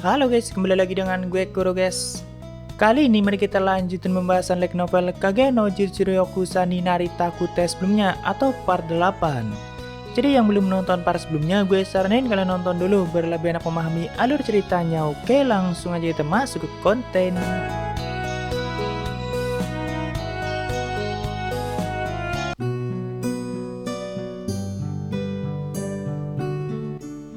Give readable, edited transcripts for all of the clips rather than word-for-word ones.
Halo guys, kembali lagi dengan gue Kuro guys. Kali ini mari kita lanjutin pembahasan light novel Kage no Jitsuryoku Sani Narita Kute sebelumnya atau part 8. Jadi yang belum nonton part sebelumnya, gue saranin kalian nonton dulu biar lebih enak memahami alur ceritanya. Oke, langsung aja kita masuk ke konten.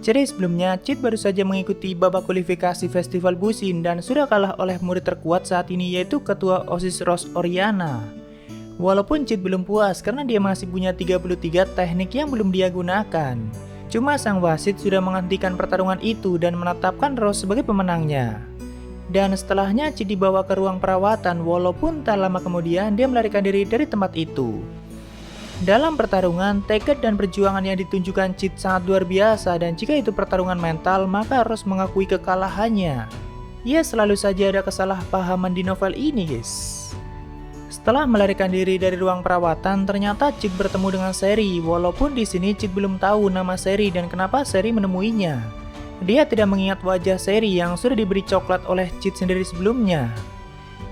Jadi sebelumnya, Cid baru saja mengikuti babak kualifikasi Festival Busin dan sudah kalah oleh murid terkuat saat ini yaitu Ketua OSIS Rose Oriana. Walaupun Cid belum puas karena dia masih punya 33 teknik yang belum dia gunakan. Cuma sang wasit sudah menghentikan pertarungan itu dan menetapkan Rose sebagai pemenangnya. Dan setelahnya Cid dibawa ke ruang perawatan walaupun tak lama kemudian dia melarikan diri dari tempat itu. Dalam pertarungan, tekad dan perjuangan yang ditunjukkan Cid sangat luar biasa dan jika itu pertarungan mental, maka harus mengakui kekalahannya. Ya selalu saja ada kesalahpahaman di novel ini guys. Setelah melarikan diri dari ruang perawatan, ternyata Cid bertemu dengan Seri, walaupun di sini Cid belum tahu nama Seri dan kenapa Seri menemuinya. Dia tidak mengingat wajah Seri yang sudah diberi coklat oleh Cid sendiri sebelumnya.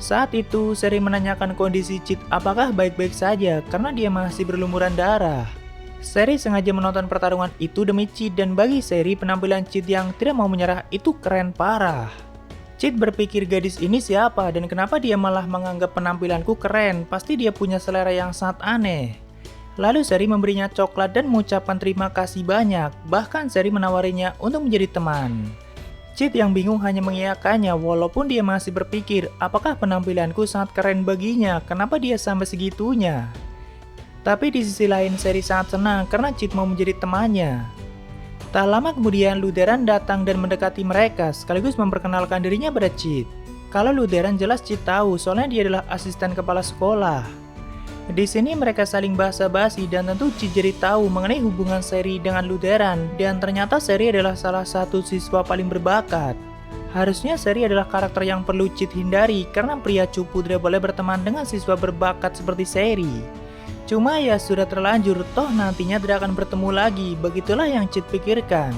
Saat itu, Seri menanyakan kondisi Cid apakah baik-baik saja karena dia masih berlumuran darah. Seri sengaja menonton pertarungan itu demi Cid dan bagi Seri penampilan Cid yang tidak mau menyerah itu keren parah. Cid berpikir gadis ini siapa dan kenapa dia malah menganggap penampilanku keren, pasti dia punya selera yang sangat aneh. Lalu Seri memberinya coklat dan mengucapkan terima kasih banyak, bahkan Seri menawarinya untuk menjadi teman. Cid yang bingung hanya mengiyakannya walaupun dia masih berpikir apakah penampilanku sangat keren baginya, kenapa dia sampai segitunya. Tapi di sisi lain Seri sangat senang karena Cid mau menjadi temannya. Tak lama kemudian Luderan datang dan mendekati mereka sekaligus memperkenalkan dirinya pada Cid. Kalau Luderan jelas Cid tahu soalnya dia adalah asisten kepala sekolah. Di sini mereka saling basa-basi dan tentu Cid jadi tahu mengenai hubungan Seri dengan Luderan dan ternyata Seri adalah salah satu siswa paling berbakat. Harusnya Seri adalah karakter yang perlu Cid hindari karena pria cupu tidak boleh berteman dengan siswa berbakat seperti Seri. Cuma ya sudah terlanjur, toh nantinya tidak akan bertemu lagi, begitulah yang Cid pikirkan.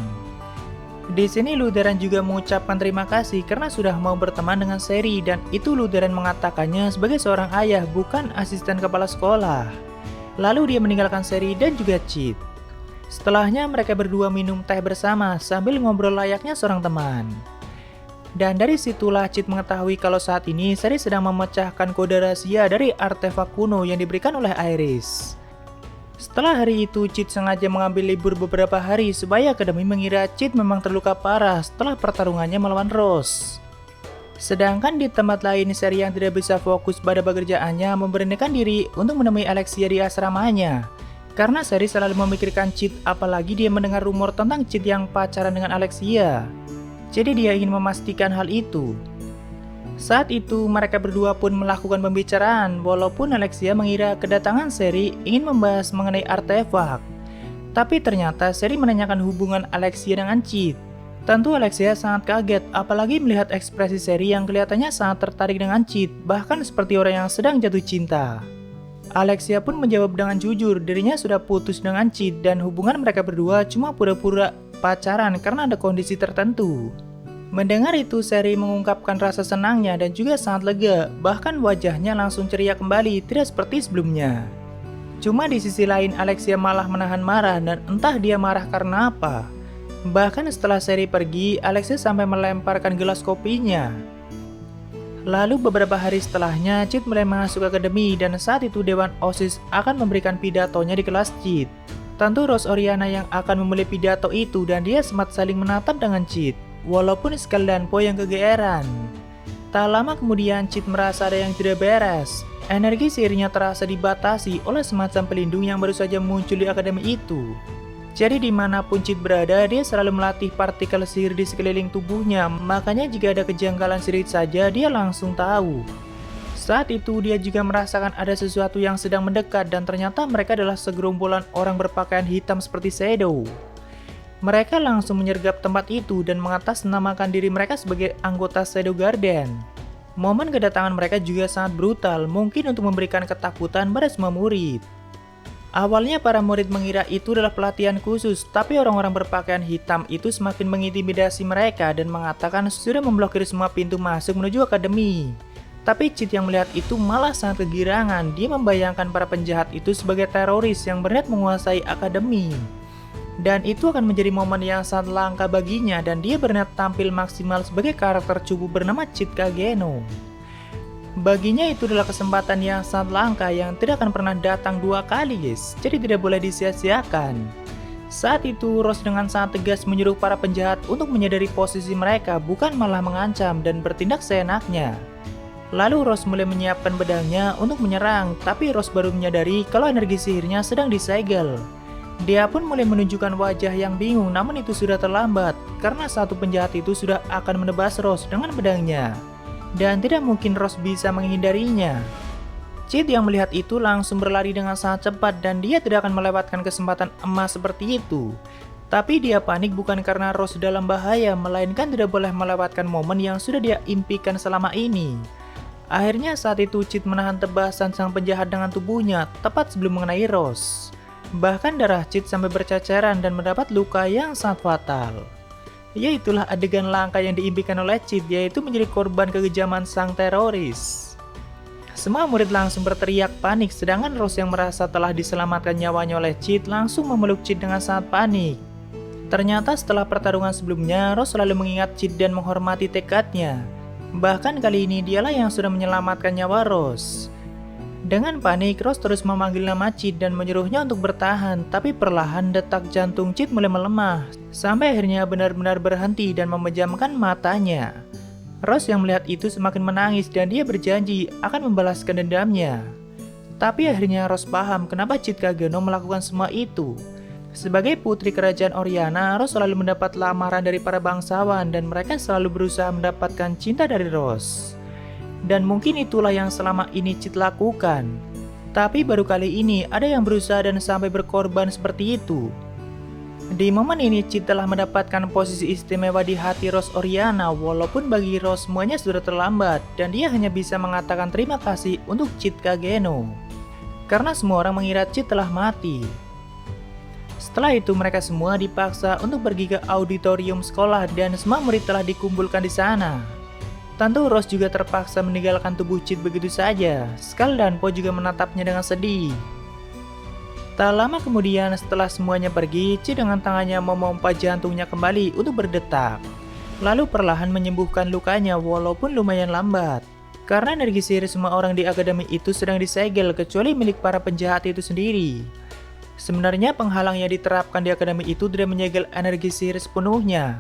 Di sini Luderan juga mengucapkan terima kasih karena sudah mau berteman dengan Seri dan itu Luderan mengatakannya sebagai seorang ayah bukan asisten kepala sekolah. Lalu dia meninggalkan Seri dan juga Cid. Setelahnya mereka berdua minum teh bersama sambil ngobrol layaknya seorang teman. Dan dari situlah Cid mengetahui kalau saat ini Seri sedang memecahkan kode rahasia dari artefak kuno yang diberikan oleh Iris. Setelah hari itu, Cid sengaja mengambil libur beberapa hari supaya akademi mengira Cid memang terluka parah setelah pertarungannya melawan Rose. Sedangkan di tempat lain, Seri yang tidak bisa fokus pada pekerjaannya memberanikan diri untuk menemui Alexia di asramanya. Karena Seri selalu memikirkan Cid apalagi dia mendengar rumor tentang Cid yang pacaran dengan Alexia. Jadi dia ingin memastikan hal itu. Saat itu mereka berdua pun melakukan pembicaraan walaupun Alexia mengira kedatangan Seri ingin membahas mengenai artefak. Tapi ternyata Seri menanyakan hubungan Alexia dengan Cid. Tentu Alexia sangat kaget apalagi melihat ekspresi Seri yang kelihatannya sangat tertarik dengan Cid, bahkan seperti orang yang sedang jatuh cinta. Alexia pun menjawab dengan jujur dirinya sudah putus dengan Cid dan hubungan mereka berdua cuma pura-pura pacaran karena ada kondisi tertentu. Mendengar itu, Seri mengungkapkan rasa senangnya dan juga sangat lega, bahkan wajahnya langsung ceria kembali, tidak seperti sebelumnya. Cuma di sisi lain, Alexia malah menahan marah dan entah dia marah karena apa. Bahkan setelah Seri pergi, Alexia sampai melemparkan gelas kopinya. Lalu beberapa hari setelahnya, Cid mulai masuk akademi dan saat itu Dewan OSIS akan memberikan pidatonya di kelas Cid. Tentu Rose Oriana yang akan memulai pidato itu dan dia sempat saling menatap dengan Cid. Walaupun Skal dan Po yang kegeeran. Tak lama kemudian Cid merasa ada yang tidak beres. Energi sihirnya terasa dibatasi oleh semacam pelindung yang baru saja muncul di akademi itu. Jadi dimanapun Cid berada, dia selalu melatih partikel sihir di sekeliling tubuhnya. Makanya jika ada kejanggalan sedikit saja, dia langsung tahu. Saat itu dia juga merasakan ada sesuatu yang sedang mendekat dan ternyata mereka adalah segerombolan orang berpakaian hitam seperti Shadow. Mereka langsung menyergap tempat itu dan mengatasnamakan diri mereka sebagai anggota Shadow Garden. Momen kedatangan mereka juga sangat brutal, mungkin untuk memberikan ketakutan pada semua murid. Awalnya para murid mengira itu adalah pelatihan khusus, tapi orang-orang berpakaian hitam itu semakin mengintimidasi mereka dan mengatakan sudah memblokir semua pintu masuk menuju akademi. Tapi Chit yang melihat itu malah sangat kegirangan. Dia membayangkan para penjahat itu sebagai teroris yang berniat menguasai akademi. Dan itu akan menjadi momen yang sangat langka baginya dan dia berniat tampil maksimal sebagai karakter cupu bernama Chit Kageno. Baginya itu adalah kesempatan yang sangat langka yang tidak akan pernah datang dua kali guys, jadi tidak boleh disia-siakan. Saat itu Rose dengan sangat tegas menyuruh para penjahat untuk menyadari posisi mereka, bukan malah mengancam dan bertindak seenaknya. Lalu Rose mulai menyiapkan pedangnya untuk menyerang, tapi Rose baru menyadari kalau energi sihirnya sedang disegel. Dia pun mulai menunjukkan wajah yang bingung, namun itu sudah terlambat karena satu penjahat itu sudah akan menebas Rose dengan pedangnya. Dan tidak mungkin Rose bisa menghindarinya. Chit yang melihat itu langsung berlari dengan sangat cepat dan dia tidak akan melewatkan kesempatan emas seperti itu. Tapi dia panik bukan karena Rose dalam bahaya, melainkan tidak boleh melewatkan momen yang sudah dia impikan selama ini. Akhirnya saat itu Chit menahan tebasan sang penjahat dengan tubuhnya tepat sebelum mengenai Rose. Bahkan darah Chit sampai berceceran dan mendapat luka yang sangat fatal. Yaitulah adegan langka yang diimpikan oleh Chit, yaitu menjadi korban kekejaman sang teroris. Semua murid langsung berteriak panik, sedangkan Rose yang merasa telah diselamatkan nyawanya oleh Chit langsung memeluk Chit dengan sangat panik. Ternyata setelah pertarungan sebelumnya, Rose selalu mengingat Chit dan menghormati tekadnya. Bahkan kali ini dialah yang sudah menyelamatkan nyawa Rose. Dengan panik, Rose terus memanggil nama Chit dan menyuruhnya untuk bertahan, tapi perlahan detak jantung Chit mulai melemah, sampai akhirnya benar-benar berhenti dan memejamkan matanya. Rose yang melihat itu semakin menangis dan dia berjanji akan membalaskan dendamnya. Tapi akhirnya Rose paham kenapa Chit Kageno melakukan semua itu. Sebagai putri kerajaan Oriana, Rose selalu mendapat lamaran dari para bangsawan dan mereka selalu berusaha mendapatkan cinta dari Rose. Dan mungkin itulah yang selama ini Chit lakukan. Tapi baru kali ini ada yang berusaha dan sampai berkorban seperti itu. Di momen ini Chit telah mendapatkan posisi istimewa di hati Rose Oriana, walaupun bagi Rose semuanya sudah terlambat dan dia hanya bisa mengatakan terima kasih untuk Chit Kageno. Karena semua orang mengira Chit telah mati. Setelah itu mereka semua dipaksa untuk pergi ke auditorium sekolah dan semua murid telah dikumpulkan di sana. Tentu Rose juga terpaksa meninggalkan tubuh Chit begitu saja. Skull dan Po juga menatapnya dengan sedih. Tak lama kemudian setelah semuanya pergi, Chit dengan tangannya memompa jantungnya kembali untuk berdetak. Lalu perlahan menyembuhkan lukanya walaupun lumayan lambat. Karena energi sihir semua orang di akademi itu sedang disegel kecuali milik para penjahat itu sendiri. Sebenarnya penghalang yang diterapkan di akademi itu tidak menyegel energi sihir sepenuhnya.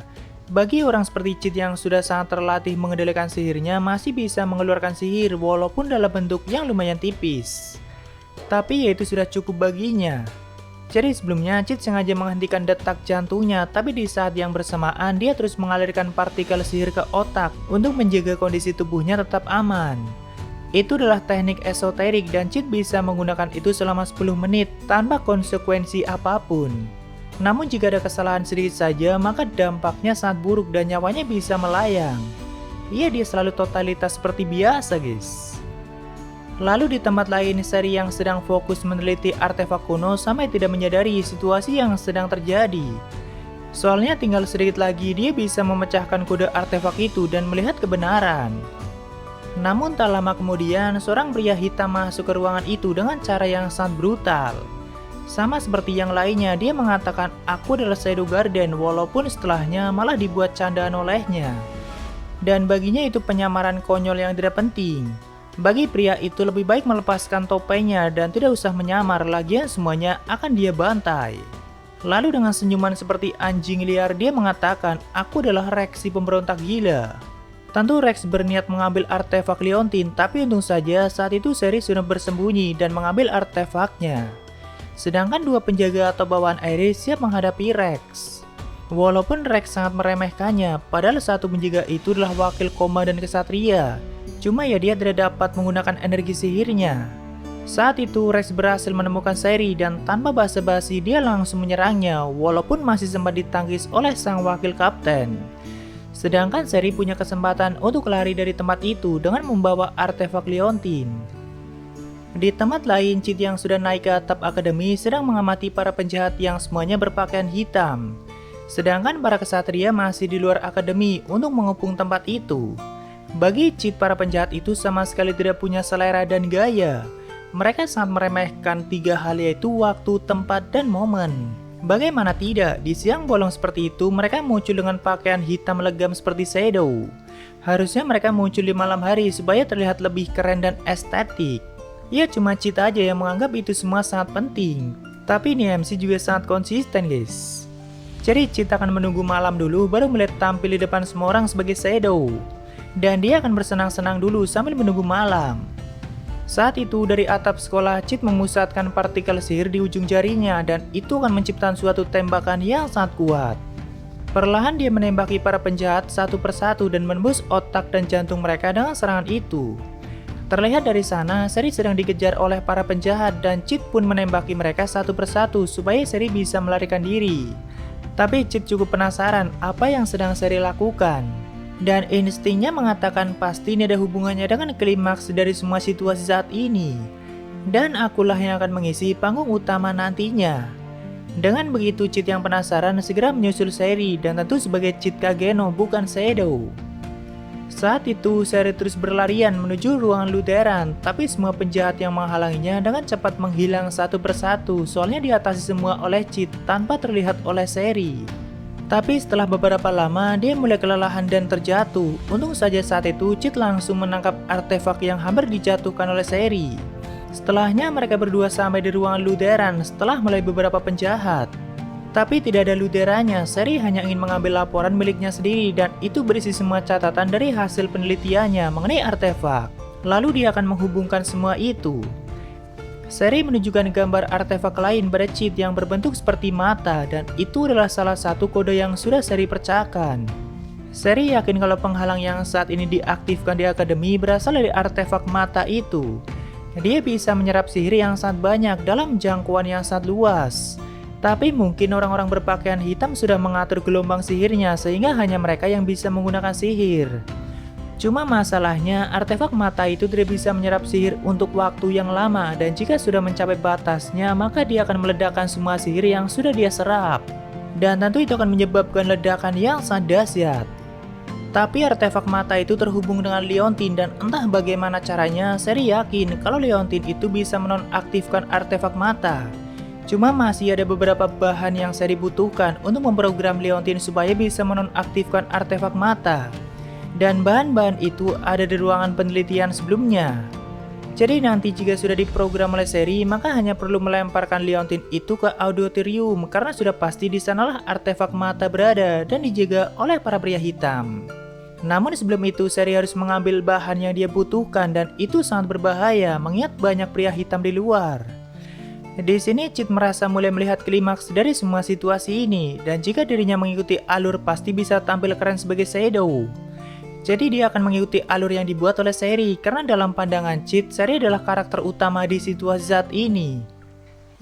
Bagi orang seperti Chit yang sudah sangat terlatih mengendalikan sihirnya masih bisa mengeluarkan sihir walaupun dalam bentuk yang lumayan tipis. Tapi ya itu sudah cukup baginya. Jadi sebelumnya Chit sengaja menghentikan detak jantungnya, tapi di saat yang bersamaan dia terus mengalirkan partikel sihir ke otak untuk menjaga kondisi tubuhnya tetap aman. Itu adalah teknik esoterik dan Chit bisa menggunakan itu selama 10 menit tanpa konsekuensi apapun. Namun jika ada kesalahan sedikit saja, maka dampaknya sangat buruk dan nyawanya bisa melayang. Iya, dia selalu totalitas seperti biasa guys. Lalu di tempat lain, Seri yang sedang fokus meneliti artefak kuno sampai tidak menyadari situasi yang sedang terjadi. Soalnya tinggal sedikit lagi dia bisa memecahkan kode artefak itu dan melihat kebenaran. Namun tak lama kemudian, seorang pria hitam masuk ke ruangan itu dengan cara yang sangat brutal. Sama seperti yang lainnya, dia mengatakan aku adalah Shadow Garden walaupun setelahnya malah dibuat candaan olehnya. Dan baginya itu penyamaran konyol yang tidak penting. Bagi pria itu lebih baik melepaskan topengnya dan tidak usah menyamar, lagian semuanya akan dia bantai. Lalu dengan senyuman seperti anjing liar dia mengatakan aku adalah Rex si pemberontak gila. Tentu Rex berniat mengambil artefak Leontin, tapi untung saja saat itu Seri sudah bersembunyi dan mengambil artefaknya. Sedangkan dua penjaga atau bawaan Iris siap menghadapi Rex. Walaupun Rex sangat meremehkannya, padahal satu penjaga itu adalah wakil komandan kesatria. Cuma ya dia tidak dapat menggunakan energi sihirnya. Saat itu Rex berhasil menemukan Seri dan tanpa basa-basi dia langsung menyerangnya walaupun masih sempat ditangkis oleh sang wakil kapten. Sedangkan Seri punya kesempatan untuk lari dari tempat itu dengan membawa artefak Leontin. Di tempat lain, Cheat yang sudah naik ke atap akademi sedang mengamati para penjahat yang semuanya berpakaian hitam. Sedangkan para kesatria masih di luar akademi untuk mengepung tempat itu. Bagi Cheat, para penjahat itu sama sekali tidak punya selera dan gaya. Mereka sangat meremehkan 3 hal, yaitu waktu, tempat, dan momen. Bagaimana tidak, di siang bolong seperti itu mereka muncul dengan pakaian hitam legam seperti shadow. Harusnya mereka muncul di malam hari supaya terlihat lebih keren dan estetik. Ya cuma Cheat aja yang menganggap itu semua sangat penting. Tapi ini MC juga sangat konsisten guys. Jadi Cheat akan menunggu malam dulu baru melihat tampil di depan semua orang sebagai shadow. Dan dia akan bersenang-senang dulu sambil menunggu malam. Saat itu dari atap sekolah, Cheat memusatkan partikel sihir di ujung jarinya dan itu akan menciptakan suatu tembakan yang sangat kuat. Perlahan dia menembaki para penjahat satu persatu dan menembus otak dan jantung mereka dengan serangan itu. Terlihat dari sana, Seri sedang dikejar oleh para penjahat dan Cheat pun menembaki mereka satu persatu supaya Seri bisa melarikan diri. Tapi Cheat cukup penasaran apa yang sedang Seri lakukan. Dan instingnya mengatakan pasti ini ada hubungannya dengan klimaks dari semua situasi saat ini. Dan akulah yang akan mengisi panggung utama nantinya. Dengan begitu Cheat yang penasaran segera menyusul Seri dan tentu sebagai Cheat Kageno bukan Shadow. Saat itu Seri terus berlarian menuju ruangan Lutheran, tapi semua penjahat yang menghalanginya dengan cepat menghilang satu persatu soalnya diatasi semua oleh Cheat tanpa terlihat oleh Seri. Tapi setelah beberapa lama dia mulai kelelahan dan terjatuh. Untung saja saat itu Cheat langsung menangkap artefak yang hampir dijatuhkan oleh Seri. Setelahnya mereka berdua sampai di ruangan Lutheran setelah mulai beberapa penjahat. Tapi tidak ada Lutherannya, Seri hanya ingin mengambil laporan miliknya sendiri dan itu berisi semua catatan dari hasil penelitiannya mengenai artefak. Lalu dia akan menghubungkan semua itu. Seri menunjukkan gambar artefak lain pada Cheat yang berbentuk seperti mata dan itu adalah salah satu kode yang sudah Seri percakan. Seri yakin kalau penghalang yang saat ini diaktifkan di akademi berasal dari artefak mata itu. Dia bisa menyerap sihir yang sangat banyak dalam jangkauan yang sangat luas. Tapi mungkin orang-orang berpakaian hitam sudah mengatur gelombang sihirnya sehingga hanya mereka yang bisa menggunakan sihir. Cuma masalahnya artefak mata itu tidak bisa menyerap sihir untuk waktu yang lama dan jika sudah mencapai batasnya maka dia akan meledakkan semua sihir yang sudah dia serap. Dan tentu itu akan menyebabkan ledakan yang sangat dahsyat. Tapi artefak mata itu terhubung dengan Leontin dan entah bagaimana caranya Seri yakin kalau Leontin itu bisa menonaktifkan artefak mata. Cuma masih ada beberapa bahan yang Seri butuhkan untuk memprogram Leontin supaya bisa menonaktifkan artefak mata. Dan bahan-bahan itu ada di ruangan penelitian sebelumnya. Jadi nanti jika sudah diprogram oleh Seri, maka hanya perlu melemparkan Leontin itu ke auditorium karena sudah pasti di sanalah artefak mata berada dan dijaga oleh para pria hitam. Namun sebelum itu Seri harus mengambil bahan yang dia butuhkan dan itu sangat berbahaya mengingat banyak pria hitam di luar. Di sini Cheat merasa mulai melihat klimaks dari semua situasi ini dan jika dirinya mengikuti alur pasti bisa tampil keren sebagai Shadow. Jadi dia akan mengikuti alur yang dibuat oleh Seri karena dalam pandangan Cheat, Seri adalah karakter utama di situasi saat ini.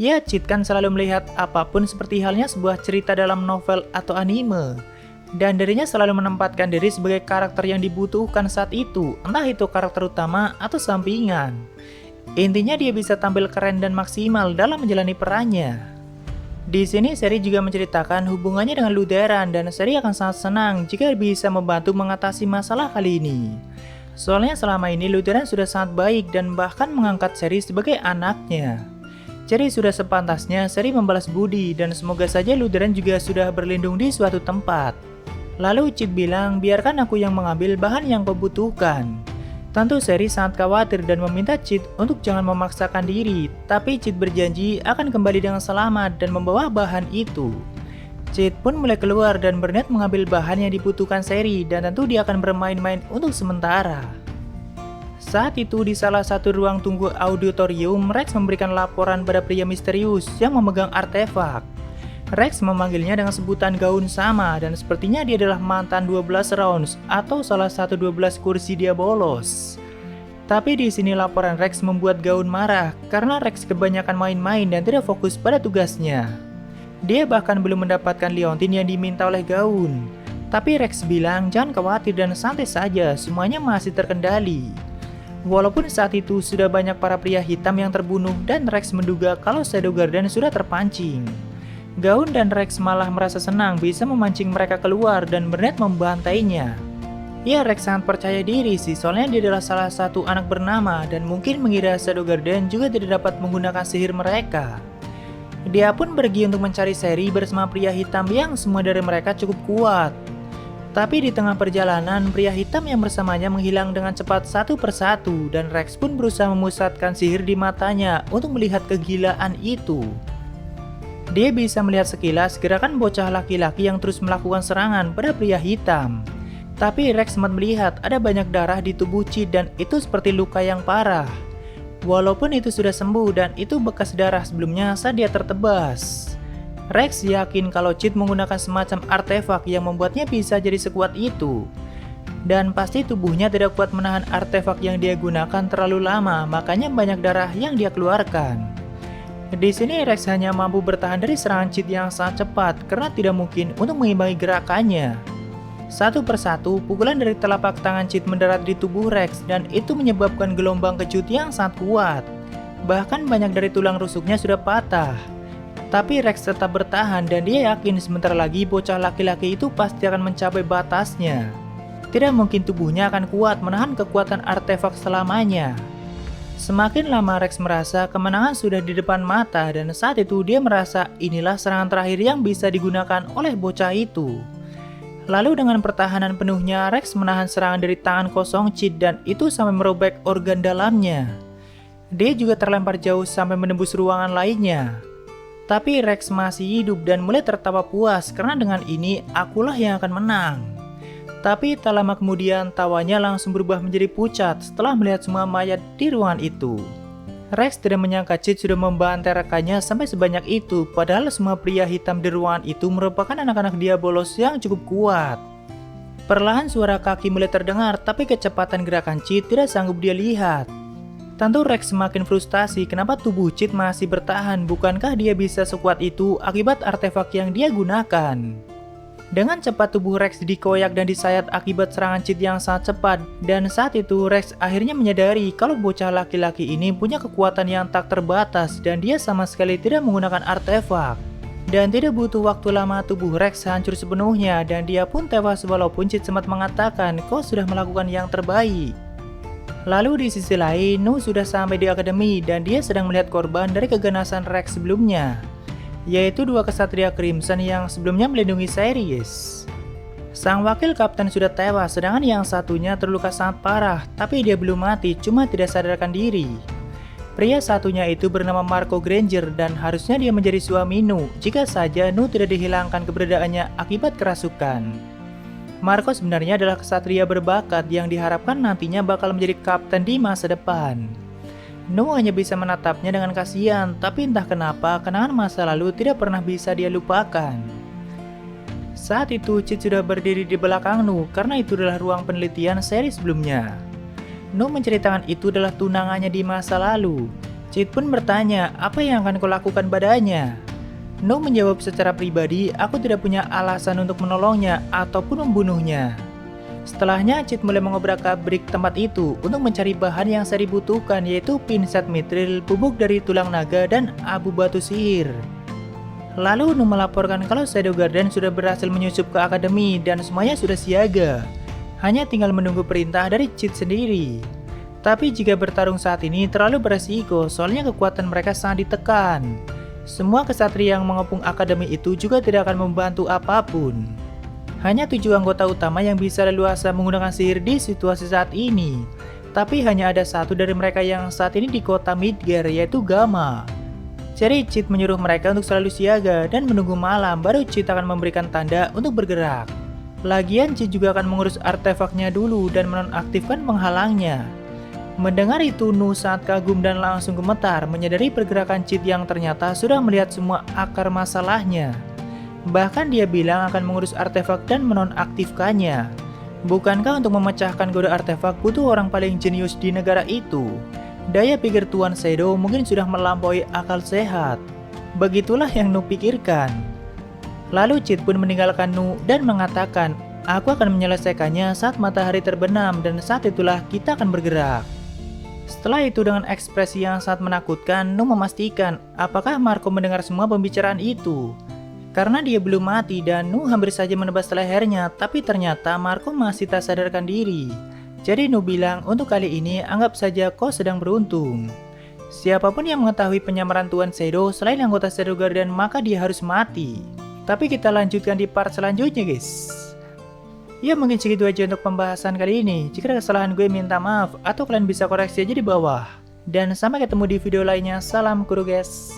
Ya, Cheat kan selalu melihat apapun seperti halnya sebuah cerita dalam novel atau anime. Dan dirinya selalu menempatkan diri sebagai karakter yang dibutuhkan saat itu, entah itu karakter utama atau sampingan. Intinya dia bisa tampil keren dan maksimal dalam menjalani perannya. Di sini Seri juga menceritakan hubungannya dengan Lutheran dan Seri akan sangat senang jika bisa membantu mengatasi masalah kali ini. Soalnya selama ini Lutheran sudah sangat baik dan bahkan mengangkat Seri sebagai anaknya. Jadi sudah sepantasnya Seri membalas budi dan semoga saja Lutheran juga sudah berlindung di suatu tempat. Lalu Cheat bilang biarkan aku yang mengambil bahan yang kau butuhkan. Tentu Seri sangat khawatir dan meminta Cheat untuk jangan memaksakan diri, tapi Cheat berjanji akan kembali dengan selamat dan membawa bahan itu. Cheat pun mulai keluar dan berniat mengambil bahan yang dibutuhkan Seri dan tentu dia akan bermain-main untuk sementara. Saat itu di salah satu ruang tunggu auditorium, Rex memberikan laporan pada pria misterius yang memegang artefak. Rex memanggilnya dengan sebutan gaun sama dan sepertinya dia adalah mantan 12 rounds atau salah satu 12 kursi dia bolos. Tapi di sini laporan Rex membuat gaun marah karena Rex kebanyakan main-main dan tidak fokus pada tugasnya. Dia bahkan belum mendapatkan Leontin yang diminta oleh gaun. Tapi Rex bilang jangan khawatir dan santai saja, semuanya masih terkendali. Walaupun saat itu sudah banyak para pria hitam yang terbunuh dan Rex menduga kalau Shadow Garden sudah terpancing. Gaun dan Rex malah merasa senang bisa memancing mereka keluar dan berniat membantainya. Ya, Rex sangat percaya diri sih, soalnya dia adalah salah satu anak bernama dan mungkin mengira Shadow Garden juga tidak dapat menggunakan sihir mereka. Dia pun pergi untuk mencari Sherry bersama pria hitam yang semua dari mereka cukup kuat. Tapi di tengah perjalanan, pria hitam yang bersamanya menghilang dengan cepat satu persatu dan Rex pun berusaha memusatkan sihir di matanya untuk melihat kegilaan itu. Dia bisa melihat sekilas gerakan bocah laki-laki yang terus melakukan serangan pada pria hitam. Tapi Rex sempat melihat ada banyak darah di tubuh Chit dan itu seperti luka yang parah. Walaupun itu sudah sembuh dan itu bekas darah sebelumnya saat dia tertebas. Rex yakin kalau Chit menggunakan semacam artefak yang membuatnya bisa jadi sekuat itu. Dan pasti tubuhnya tidak kuat menahan artefak yang dia gunakan terlalu lama, makanya banyak darah yang dia keluarkan. Di sini Rex hanya mampu bertahan dari serangan Chit yang sangat cepat karena tidak mungkin untuk mengimbangi gerakannya. Satu persatu, pukulan dari telapak tangan Chit mendarat di tubuh Rex dan itu menyebabkan gelombang kejut yang sangat kuat. Bahkan banyak dari tulang rusuknya sudah patah. Tapi Rex tetap bertahan dan dia yakin sebentar lagi bocah laki-laki itu pasti akan mencapai batasnya. Tidak mungkin tubuhnya akan kuat menahan kekuatan artefak selamanya. Semakin lama Rex merasa kemenangan sudah di depan mata dan saat itu dia merasa inilah serangan terakhir yang bisa digunakan oleh bocah itu. Lalu dengan pertahanan penuhnya Rex menahan serangan dari tangan kosong Chit dan itu sampai merobek organ dalamnya. Dia juga terlempar jauh sampai menembus ruangan lainnya. Tapi Rex masih hidup dan mulai tertawa puas karena dengan ini akulah yang akan menang. Tapi tak lama kemudian tawanya langsung berubah menjadi pucat setelah melihat semua mayat di ruangan itu. Rex tidak menyangka Chit sudah membantai rekannya sampai sebanyak itu, padahal semua pria hitam di ruangan itu merupakan anak-anak diabolos yang cukup kuat. Perlahan suara kaki mulai terdengar, tapi kecepatan gerakan Chit tidak sanggup dia lihat. Tentu Rex semakin frustasi kenapa tubuh Chit masih bertahan, bukankah dia bisa sekuat itu akibat artefak yang dia gunakan. Dengan cepat tubuh Rex dikoyak dan disayat akibat serangan Chit yang sangat cepat, dan saat itu Rex akhirnya menyadari kalau bocah laki-laki ini punya kekuatan yang tak terbatas dan dia sama sekali tidak menggunakan artefak. Dan tidak butuh waktu lama tubuh Rex hancur sepenuhnya dan dia pun tewas walaupun Chit sempat mengatakan kau sudah melakukan yang terbaik. Lalu di sisi lain, Nu sudah sampai di akademi dan dia sedang melihat korban dari keganasan Rex sebelumnya, yaitu dua kesatria Crimson yang sebelumnya melindungi Sirius. Sang wakil kapten sudah tewas, sedangkan yang satunya terluka sangat parah, tapi dia belum mati, cuma tidak sadarkan diri. Pria satunya itu bernama Marco Granger dan harusnya dia menjadi suami Nu, jika saja Nu tidak dihilangkan keberadaannya akibat kerasukan. Marco sebenarnya adalah kesatria berbakat yang diharapkan nantinya bakal menjadi kapten di masa depan. Nu hanya bisa menatapnya dengan kasihan, tapi entah kenapa kenangan masa lalu tidak pernah bisa dia lupakan. Saat itu Chit sudah berdiri di belakang Nu karena itu adalah ruang penelitian seri sebelumnya. Nu menceritakan itu adalah tunangannya di masa lalu. Chit pun bertanya apa yang akan kau lakukan padanya. Nu menjawab secara pribadi, aku tidak punya alasan untuk menolongnya ataupun membunuhnya. Setelahnya, Chit mulai mengobrak-abrik tempat itu untuk mencari bahan yang saya dibutuhkan, yaitu pinset mitril, bubuk dari tulang naga, dan abu batu sihir. Lalu Nu melaporkan kalau Shadow Garden sudah berhasil menyusup ke akademi dan semuanya sudah siaga. Hanya tinggal menunggu perintah dari Chit sendiri. Tapi jika bertarung saat ini terlalu beresiko, soalnya kekuatan mereka sangat ditekan. Semua kesatria yang mengepung akademi itu juga tidak akan membantu apapun. Hanya 7 anggota utama yang bisa leluasa menggunakan sihir di situasi saat ini. Tapi hanya ada satu dari mereka yang saat ini di kota Midgar, yaitu Gamma. Jadi Chit menyuruh mereka untuk selalu siaga dan menunggu malam baru Chit akan memberikan tanda untuk bergerak. Lagian Chit juga akan mengurus artefaknya dulu dan menonaktifkan penghalangnya. Mendengar itu, Nu sangat kagum dan langsung gemetar menyadari pergerakan Chit yang ternyata sudah melihat semua akar masalahnya. Bahkan dia bilang akan mengurus artefak dan menonaktifkannya. Bukankah untuk memecahkan kode artefak butuh orang paling jenius di negara itu? Daya pikir Tuan Shadow mungkin sudah melampaui akal sehat. Begitulah yang Nu pikirkan. Lalu Chit pun meninggalkan Nu dan mengatakan, aku akan menyelesaikannya saat matahari terbenam dan saat itulah kita akan bergerak. Setelah itu dengan ekspresi yang sangat menakutkan, Nu memastikan apakah Marco mendengar semua pembicaraan itu. Karena dia belum mati dan Nu hampir saja menebas lehernya, tapi ternyata Marco masih tak sadarkan diri. Jadi Nu bilang, untuk kali ini anggap saja kau sedang beruntung. Siapapun yang mengetahui penyamaran Tuan Shadow selain anggota Shadow Guardian maka dia harus mati. Tapi kita lanjutkan di part selanjutnya guys. Ya mungkin segitu aja untuk pembahasan kali ini. Jika ada kesalahan gue minta maaf atau kalian bisa koreksi aja di bawah. Dan sampai ketemu di video lainnya. Salam guru guys.